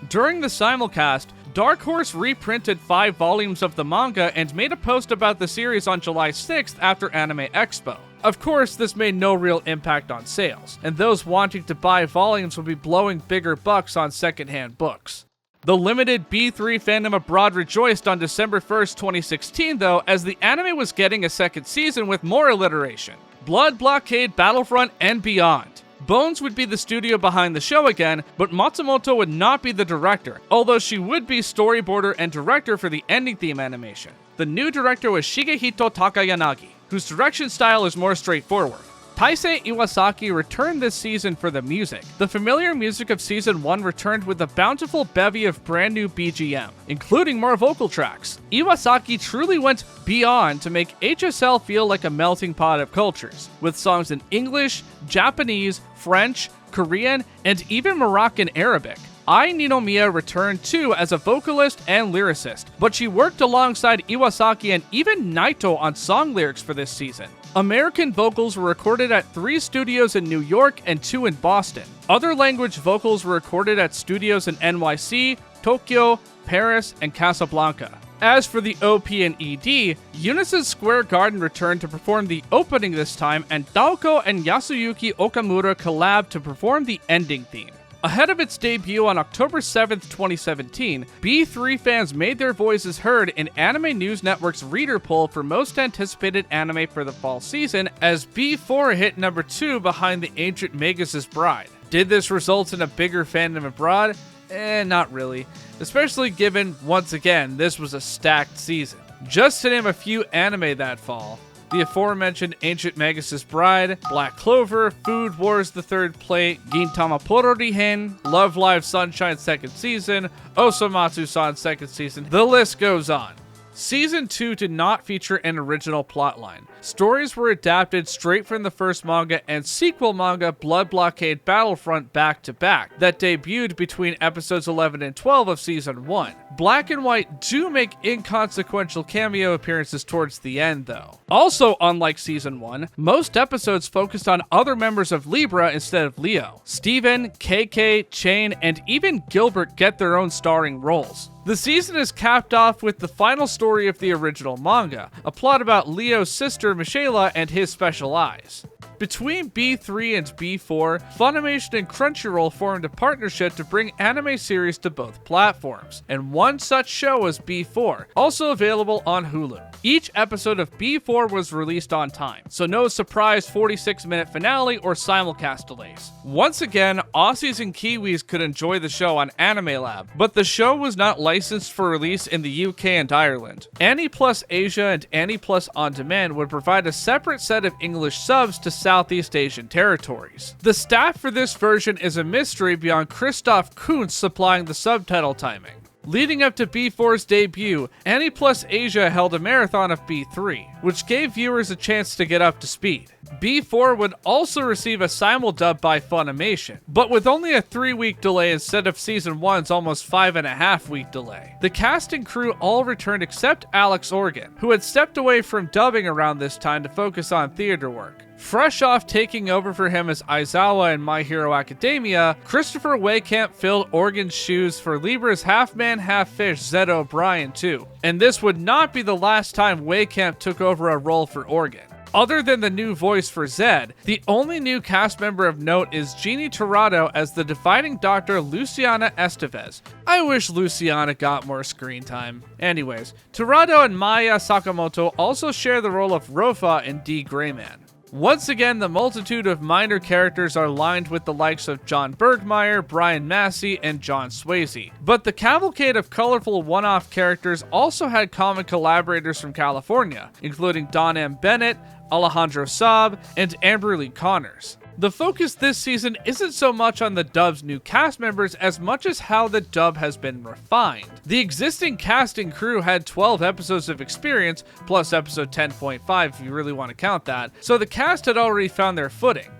During the simulcast, Dark Horse reprinted 5 volumes of the manga and made a post about the series on July 6th after Anime Expo. Of course, this made no real impact on sales, and those wanting to buy volumes will be blowing bigger bucks on secondhand books. The limited B3 fandom abroad rejoiced on December 1st, 2016 though, as the anime was getting a second season with more alliteration. Blockade Battlefront and beyond. Bones would be the studio behind the show again, but Matsumoto would not be the director, although she would be storyboarder and director for the ending theme animation. The new director was Shigehito Takayanagi, whose direction style is more straightforward. Taisei Iwasaki returned this season for the music. The familiar music of Season 1 returned with a bountiful bevy of brand new BGM, including more vocal tracks. Iwasaki truly went beyond to make HSL feel like a melting pot of cultures, with songs in English, Japanese, French, Korean, and even Moroccan Arabic. Ai Ninomiya returned too as a vocalist and lyricist, but she worked alongside Iwasaki and even Naito on song lyrics for this season. American vocals were recorded at 3 studios in New York and 2 in Boston. Other language vocals were recorded at studios in NYC, Tokyo, Paris, and Casablanca. As for the OP and ED, Eunice's Square Garden returned to perform the opening this time, and Daoko and Yasuyuki Okamura collabed to perform the ending theme. Ahead of its debut on October 7th, 2017, B3 fans made their voices heard in Anime News Network's reader poll for most anticipated anime for the fall season, as B4 hit number 2 behind The Ancient Magus' Bride. Did this result in a bigger fandom abroad? Not really. Especially given, once again, this was a stacked season. Just to name a few anime that fall: the aforementioned Ancient Magus' Bride, Black Clover, Food Wars The Third Plate, Gintama Pororihen, Love Live Sunshine Second Season, Osomatsu-san Second Season, the list goes on. Season 2 did not feature an original plotline. Stories were adapted straight from the first manga and sequel manga Blockade Battlefront back to back, that debuted between episodes 11 and 12 of Season 1. Black and White do make inconsequential cameo appearances towards the end though. Also, unlike Season 1, most episodes focused on other members of Libra instead of Leo. Steven, KK, Chain, and even Gilbert get their own starring roles. The season is capped off with the final story of the original manga, a plot about Leo's sister Michaela and his special eyes. Between B3 and B4, Funimation and Crunchyroll formed a partnership to bring anime series to both platforms, and one such show was B4, also available on Hulu. Each episode of B4 was released on time, so no surprise 46-minute finale or simulcast delays. Once again, Aussies and Kiwis could enjoy the show on Anime Lab, but the show was not licensed for release in the UK and Ireland. Annie Plus Asia and Annie Plus On Demand would provide a separate set of English subs to Southeast Asian territories. The staff for this version is a mystery beyond Christoph Kuntz supplying the subtitle timing. Leading up to B4's debut, Annie Plus Asia held a marathon of B3, which gave viewers a chance to get up to speed. B4 would also receive a Simuldub by Funimation, but with only a 3-week delay instead of Season 1's almost 5.5-week delay. The cast and crew all returned except Alex Organ, who had stepped away from dubbing around this time to focus on theater work. Fresh off taking over for him as Aizawa in My Hero Academia, Christopher Waycamp filled Organ's shoes for Libra's half-man, half-fish Zed O'Brien too. And this would not be the last time Waycamp took over a role for Organ. Other than the new voice for Zed, the only new cast member of note is Jeannie Torrado as the dividing doctor Luciana Estevez. I wish Luciana got more screen time. Anyways, Torrado and Maya Sakamoto also share the role of Rofa in D. Greyman. Once again, the multitude of minor characters are lined with the likes of John Bergmeyer, Brian Massey, and John Swayze. But the cavalcade of colorful one-off characters also had common collaborators from California, including Don M. Bennett, Alejandro Saab, and Amberly Connors. The focus this season isn't so much on the dub's new cast members as much as how the dub has been refined. The existing casting crew had 12 episodes of experience, plus episode 10.5 if you really want to count that, so the cast had already found their footing.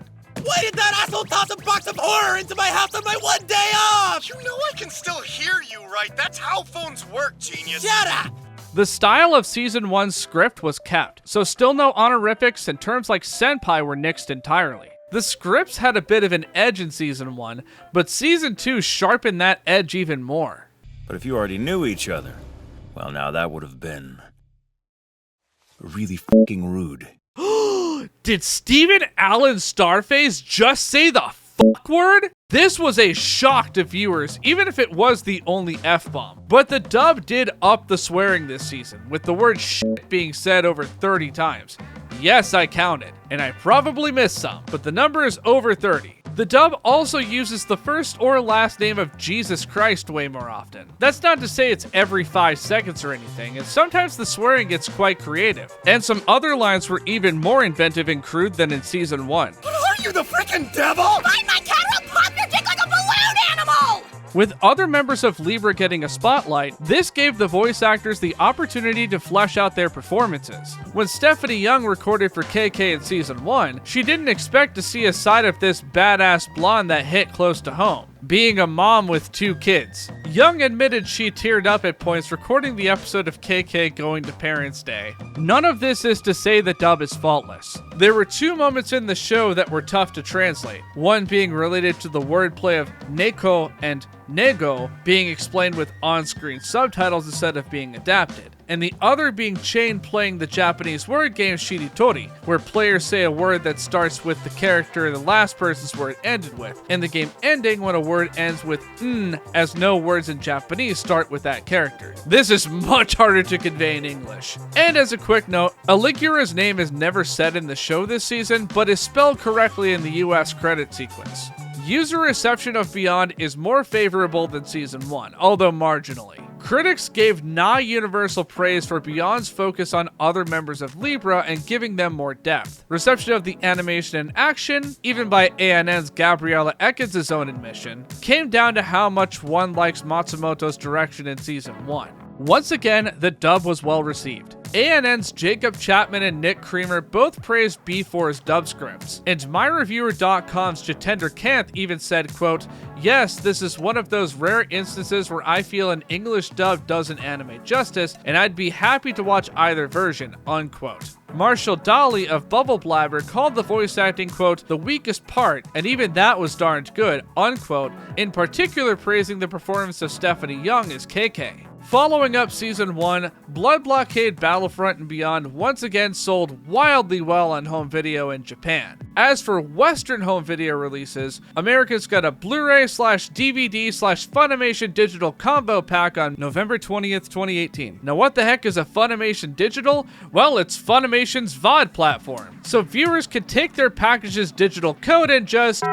Why did that asshole toss a box of horror into my house on my one day off? You know I can still hear you, right? That's how phones work, genius. Shut up! The style of Season 1's script was kept, so still no honorifics and terms like senpai were nixed entirely. The scripts had a bit of an edge in Season 1, but Season 2 sharpened that edge even more. But if you already knew each other, well, now that would have been really fucking rude. Did Steven Allen Starface just say the fuck word? This was a shock to viewers, even if it was the only F-bomb. But the dub did up the swearing this season, with the word shit being said over 30 times. Yes, I counted, and I probably missed some, but the number is over 30. The dub also uses the first or last name of Jesus Christ way more often. That's not to say it's every 5 seconds or anything, and sometimes the swearing gets quite creative. And some other lines were even more inventive and crude than in Season 1. Are you the frickin' devil? Find my cat or I'll pop your dick like a balloon animal! With other members of Libra getting a spotlight, this gave the voice actors the opportunity to flesh out their performances. When Stephanie Young recorded for KK in Season 1, she didn't expect to see a side of this badass blonde that hit close to home, being a mom with 2 kids. Young admitted she teared up at points recording the episode of KK going to Parents' Day. None of this is to say the dub is faultless. There were 2 moments in the show that were tough to translate, one being related to the wordplay of Neko and Nego being explained with on-screen subtitles instead of being adapted, and the other being Chain playing the Japanese word game Shiritori, where players say a word that starts with the character the last person's word ended with, and the game ending when a word ends with n, as no words in Japanese start with that character. This is much harder to convey in English. And as a quick note, Aligura's name is never said in the show this season, but is spelled correctly in the US credit sequence. User reception of Beyond is more favorable than Season 1, although marginally. Critics gave universal praise for Beyond's focus on other members of Libra and giving them more depth. Reception of the animation and action, even by ANN's Gabriella Eckens' own admission, came down to how much one likes Matsumoto's direction in Season 1. Once again, the dub was well received. ANN's Jacob Chapman and Nick Creamer both praised B4's dub scripts, and MyReviewer.com's Jitendra Kanth even said, quote, "Yes, this is one of those rare instances where I feel an English dub doesn't anime justice, and I'd be happy to watch either version," unquote. Marshall Dolly of Bubble Blabber called the voice acting, quote, "the weakest part, and even that was darned good," unquote, in particular praising the performance of Stephanie Young as KK. Following up Season 1, Blockade Battlefront and Beyond once again sold wildly well on home video in Japan. As for Western home video releases, America's got a Blu-ray/DVD/Funimation digital combo pack on November 20th, 2018. Now what the heck is a Funimation digital? Well, it's Funimation's VOD platform. So viewers could take their package's digital code and just...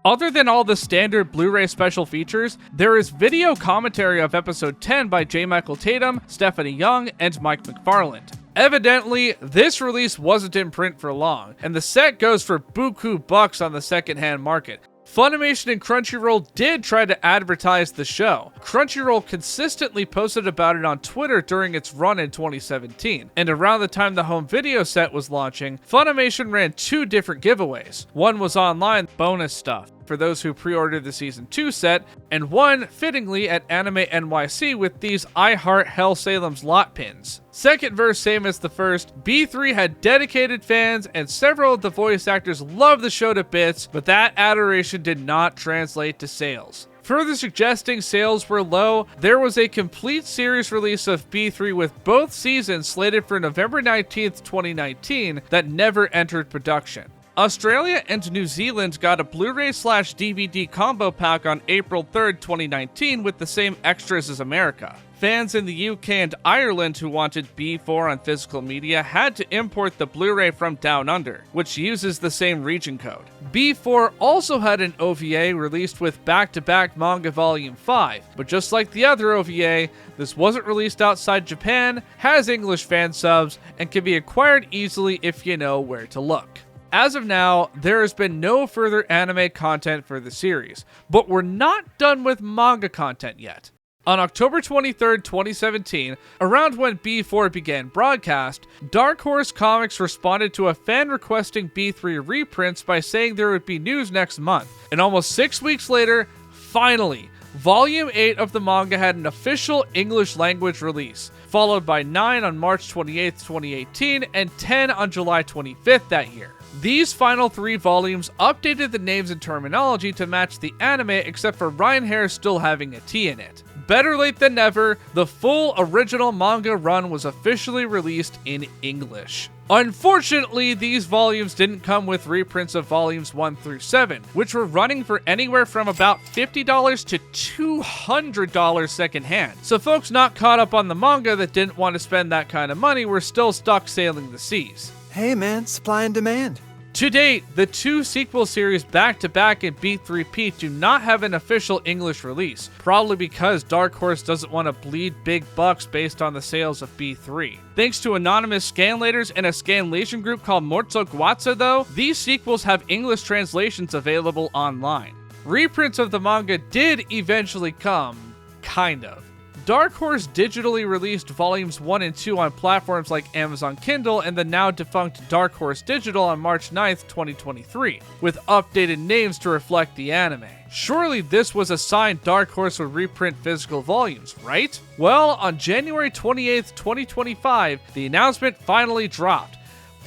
Other than all the standard Blu-ray special features, there is video commentary of episode 10 by J. Michael Tatum, Stephanie Young, and Mike McFarland. Evidently, this release wasn't in print for long, and the set goes for buku bucks on the secondhand market. Funimation and Crunchyroll did try to advertise the show. Crunchyroll consistently posted about it on Twitter during its run in 2017, and around the time the home video set was launching, Funimation ran 2 different giveaways. One was online bonus stuff for those who pre-ordered the Season 2 set, and one, fittingly, at Anime NYC with these I Heart Hell Salem's lot pins. Second verse same as the first, B3 had dedicated fans and several of the voice actors loved the show to bits, but that adoration did not translate to sales. Further suggesting sales were low, there was a complete series release of B3 with both seasons slated for November 19th, 2019 that never entered production. Australia and New Zealand got a Blu-ray/DVD combo pack on April 3rd, 2019 with the same extras as America. Fans in the UK and Ireland who wanted B4 on physical media had to import the Blu-ray from Down Under, which uses the same region code. B4 also had an OVA released with back-to-back Manga Volume 5, but just like the other OVA, this wasn't released outside Japan, has English fan subs, and can be acquired easily if you know where to look. As of now, there has been no further anime content for the series, but we're not done with manga content yet. On October 23rd, 2017, around when B4 began broadcast, Dark Horse Comics responded to a fan requesting B3 reprints by saying there would be news next month. And almost 6 weeks later, finally, Volume 8 of the manga had an official English language release, followed by 9 on March 28th, 2018, and 10 on July 25th that year. These final 3 volumes updated the names and terminology to match the anime, except for Ryan Hare still having a T in it. Better late than never, the full original manga run was officially released in English. Unfortunately, these volumes didn't come with reprints of volumes 1 through 7, which were running for anywhere from about $50 to $200 secondhand. So folks not caught up on the manga that didn't want to spend that kind of money were still stuck sailing the seas. Hey man, supply and demand. To date, the 2 sequel series back-to-back in B3P do not have an official English release, probably because Dark Horse doesn't want to bleed big bucks based on the sales of B3. Thanks to anonymous scanlators and a scanlation group called Mortzoguatsa though, these sequels have English translations available online. Reprints of the manga did eventually come, kind of. Dark Horse digitally released volumes 1 and 2 on platforms like Amazon Kindle and the now defunct Dark Horse Digital on March 9th, 2023, with updated names to reflect the anime. Surely this was a sign Dark Horse would reprint physical volumes, right? Well, on January 28th, 2025, the announcement finally dropped.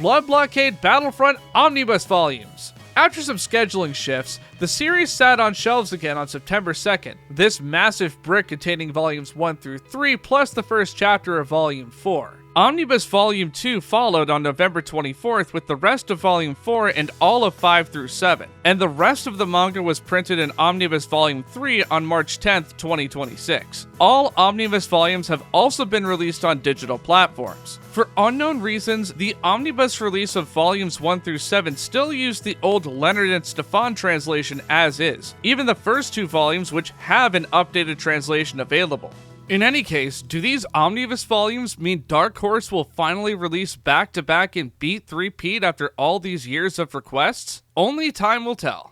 Blockade Battlefront Omnibus volumes. After some scheduling shifts, the series sat on shelves again on September 2nd. This massive brick containing volumes 1 through 3 plus the first chapter of volume 4. Omnibus Volume 2 followed on November 24th with the rest of Volume 4 and all of 5 through 7. And the rest of the manga was printed in Omnibus Volume 3 on March 10th, 2026. All Omnibus volumes have also been released on digital platforms. For unknown reasons, the Omnibus release of Volumes 1 through 7 still used the old Leonard and Stefan translation as is, even the first 2 volumes which have an updated translation available. In any case, do these Omnibus volumes mean Dark Horse will finally release back-to-back in B3P after all these years of requests? Only time will tell.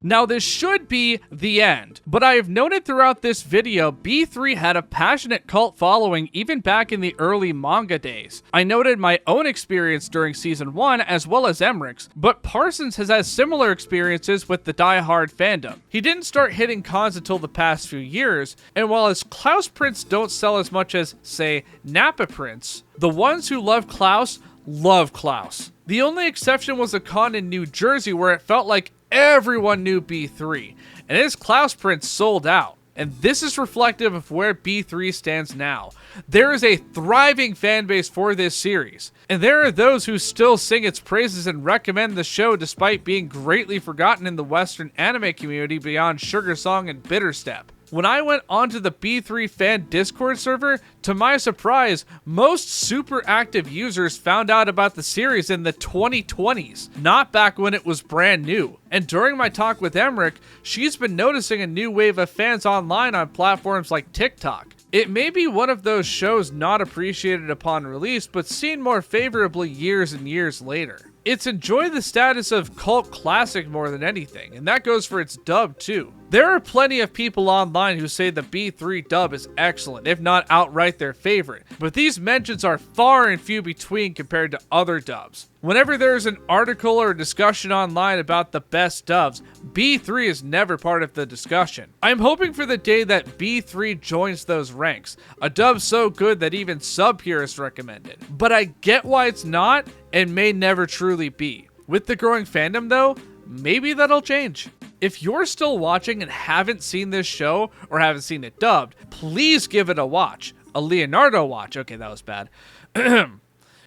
Now this should be the end, but I have noted throughout this video B3 had a passionate cult following even back in the early manga days. I noted my own experience during season 1 as well as Emmerich's, but Parsons has had similar experiences with the die-hard fandom. He didn't start hitting cons until the past few years, and while his Klaus prints don't sell as much as, say, Nappa prints, the ones who love Klaus love Klaus. The only exception was a con in New Jersey where it felt like everyone knew B3, and his Klaus prints sold out. And this is reflective of where B3 stands now. There is a thriving fanbase for this series, and there are those who still sing its praises and recommend the show despite being greatly forgotten in the Western anime community beyond Sugar Song and Bitter Step. When I went onto the B3 fan Discord server, to my surprise, most super active users found out about the series in the 2020s, not back when it was brand new. And during my talk with Emmerich, she's been noticing a new wave of fans online on platforms like TikTok. It may be one of those shows not appreciated upon release, but seen more favorably years and years later. It's enjoyed the status of cult classic more than anything, and that goes for its dub too. There are plenty of people online who say the B3 dub is excellent, if not outright their favorite, but these mentions are far and few between compared to other dubs. Whenever there's an article or discussion online about the best dubs, B3 is never part of the discussion. I'm hoping for the day that B3 joins those ranks, a dub so good that even sub-purists recommend it. But I get why it's not, and may never truly be. With the growing fandom though, maybe that'll change. If you're still watching and haven't seen this show, or haven't seen it dubbed, please give it a watch. A Leonardo watch. Okay, that was bad.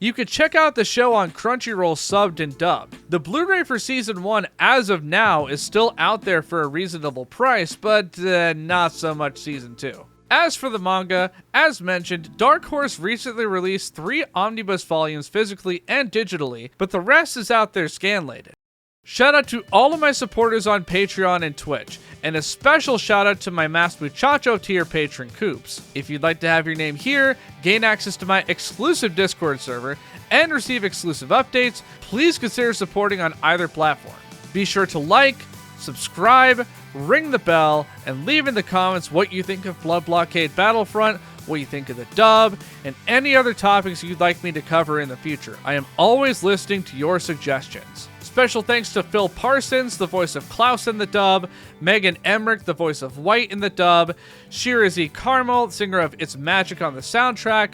You could check out the show on Crunchyroll subbed and dubbed. The Blu-ray for Season 1 as of now is still out there for a reasonable price, but not so much Season 2. As for the manga, as mentioned, Dark Horse recently released 3 omnibus volumes physically and digitally, but the rest is out there scanlated. Shout out to all of my supporters on Patreon and Twitch, and a special shout out to my Mas Muchacho tier patron Coops. If you'd like to have your name here, gain access to my exclusive Discord server, and receive exclusive updates, please consider supporting on either platform. Be sure to like, subscribe, ring the bell, and leave in the comments what you think of Blockade Battlefront, what you think of the dub, and any other topics you'd like me to cover in the future. I am always listening to your suggestions. Special thanks to Phil Parsons, the voice of Klaus in the dub, Megan Emmerich, the voice of White in the dub, Shira Z. Carmel, singer of It's Magic on the soundtrack,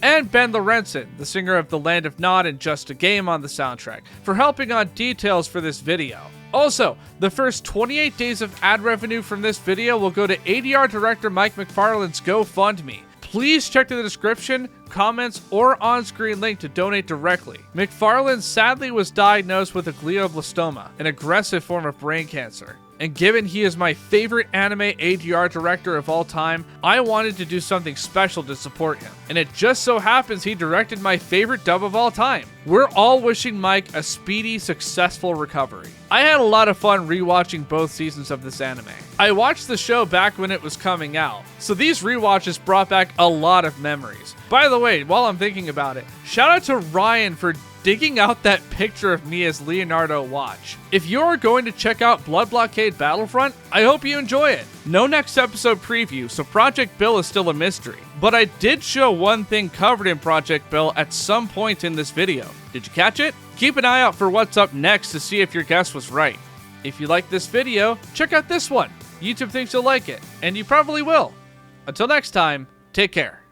and Ben Lorenzen, the singer of The Land of Nod and Just a Game on the soundtrack, for helping on details for this video. Also, the first 28 days of ad revenue from this video will go to ADR director Mike McFarlane's GoFundMe. Please check the description, comments, or on-screen link to donate directly. McFarlane sadly was diagnosed with a glioblastoma, an aggressive form of brain cancer. And given he is my favorite anime ADR director of all time, I wanted to do something special to support him. And it just so happens he directed my favorite dub of all time. We're all wishing Mike a speedy, successful recovery. I had a lot of fun rewatching both seasons of this anime. I watched the show back when it was coming out, so these rewatches brought back a lot of memories. By the way, while I'm thinking about it, shout out to Ryan for digging out that picture of me as Leonardo Watch. If you're going to check out Blockade Battlefront, I hope you enjoy it. No next episode preview, so Project Bill is still a mystery. But I did show one thing covered in Project Bill at some point in this video. Did you catch it? Keep an eye out for what's up next to see if your guess was right. If you like this video, check out this one. YouTube thinks you'll like it, and you probably will. Until next time, take care.